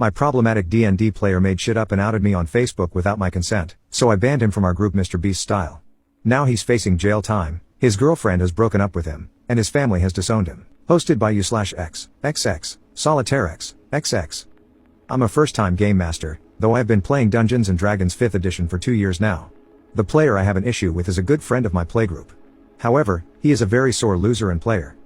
My problematic DnD player made shit up and outed me on Facebook without my consent, so I banned him from our group Mr. Beast style. Now he's facing jail time, his girlfriend has broken up with him, and his family has disowned him. Hosted by u/x, XX, SolitaireX, XX. I'm a first-time game master, though I've been playing Dungeons & Dragons 5th edition for 2 years now. The player I have an issue with is a good friend of my playgroup. However, he is a very sore loser and player.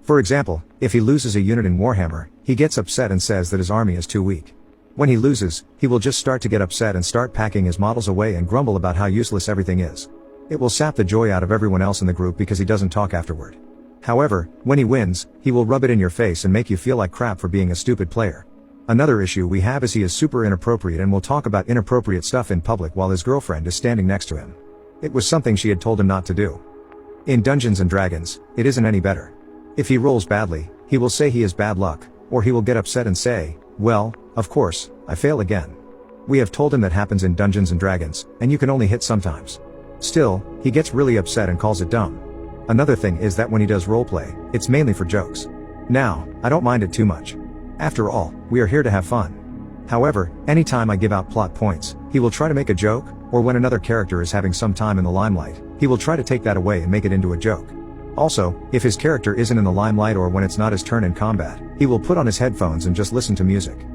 For example, if he loses a unit in Warhammer, he gets upset and says that his army is too weak. When he loses, he will just start to get upset and start packing his models away and grumble about how useless everything is. It will sap the joy out of everyone else in the group because he doesn't talk afterward. However, when he wins, he will rub it in your face and make you feel like crap for being a stupid player. Another issue we have is he is super inappropriate and will talk about inappropriate stuff in public while his girlfriend is standing next to him. It was something she had told him not to do. In Dungeons & Dragons, it isn't any better. If he rolls badly, he will say he has bad luck, or he will get upset and say, well, of course, I fail again. We have told him that happens in Dungeons & Dragons, and you can only hit sometimes. Still, he gets really upset and calls it dumb. Another thing is that when he does roleplay, it's mainly for jokes. Now, I don't mind it too much. After all, we are here to have fun. However, anytime I give out plot points, he will try to make a joke, or when another character is having some time in the limelight, he will try to take that away and make it into a joke. Also, if his character isn't in the limelight or when it's not his turn in combat, he will put on his headphones and just listen to music.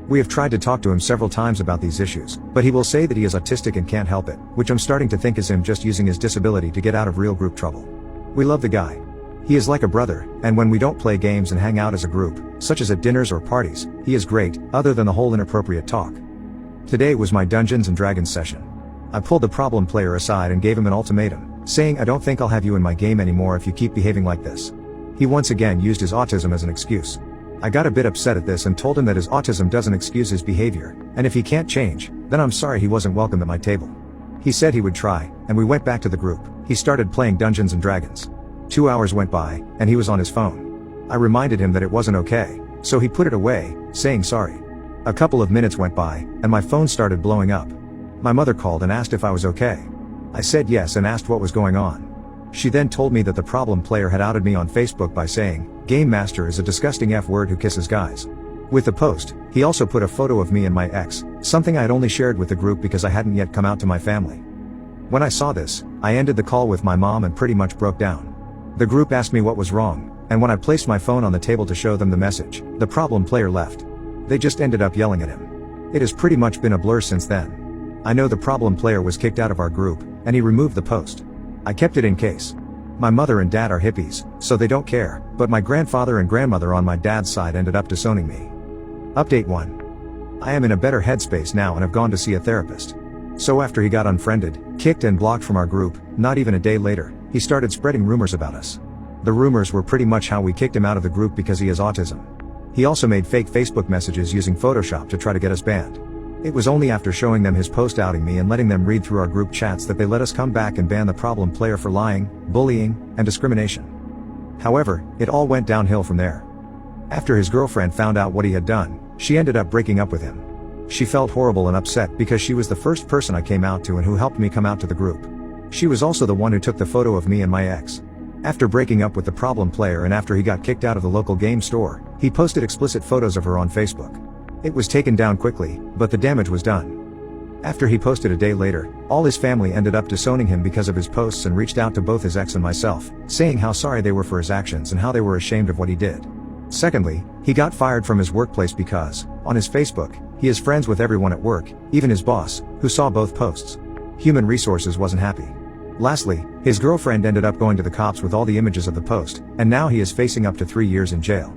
We have tried to talk to him several times about these issues, but he will say that he is autistic and can't help it, which I'm starting to think is him just using his disability to get out of real group trouble. We love the guy. He is like a brother, and when we don't play games and hang out as a group, such as at dinners or parties, he is great, other than the whole inappropriate talk. Today was my Dungeons & Dragons session. I pulled the problem player aside and gave him an ultimatum, saying I don't think I'll have you in my game anymore if you keep behaving like this. He once again used his autism as an excuse. I got a bit upset at this and told him that his autism doesn't excuse his behavior, and if he can't change, then I'm sorry he wasn't welcome at my table. He said he would try, and we went back to the group. He started playing Dungeons & Dragons. 2 hours went by, and he was on his phone. I reminded him that it wasn't okay, so he put it away, saying sorry. A couple of minutes went by, and my phone started blowing up. My mother called and asked if I was okay. I said yes and asked what was going on. She then told me that the problem player had outed me on Facebook by saying, Game Master is a disgusting F-word who kisses guys. With the post, he also put a photo of me and my ex, something I had only shared with the group because I hadn't yet come out to my family. When I saw this, I ended the call with my mom and pretty much broke down. The group asked me what was wrong, and when I placed my phone on the table to show them the message, the problem player left. They just ended up yelling at him. It has pretty much been a blur since then. I know the problem player was kicked out of our group, and he removed the post. I kept it in case. My mother and dad are hippies, so they don't care, but my grandfather and grandmother on my dad's side ended up disowning me. Update 1. I am in a better headspace now and have gone to see a therapist. So after he got unfriended, kicked and blocked from our group, not even a day later, he started spreading rumors about us. The rumors were pretty much how we kicked him out of the group because he has autism. He also made fake Facebook messages using Photoshop to try to get us banned. It was only after showing them his post outing me and letting them read through our group chats that they let us come back and ban the problem player for lying, bullying, and discrimination. However, it all went downhill from there. After his girlfriend found out what he had done, she ended up breaking up with him. She felt horrible and upset because she was the first person I came out to and who helped me come out to the group. She was also the one who took the photo of me and my ex. After breaking up with the problem player and after he got kicked out of the local game store, he posted explicit photos of her on Facebook. It was taken down quickly, but the damage was done. After he posted a day later, all his family ended up disowning him because of his posts and reached out to both his ex and myself, saying how sorry they were for his actions and how they were ashamed of what he did. Secondly, he got fired from his workplace because, on his Facebook, he is friends with everyone at work, even his boss, who saw both posts. Human Resources wasn't happy. Lastly, his girlfriend ended up going to the cops with all the images of the post, and now he is facing up to 3 years in jail.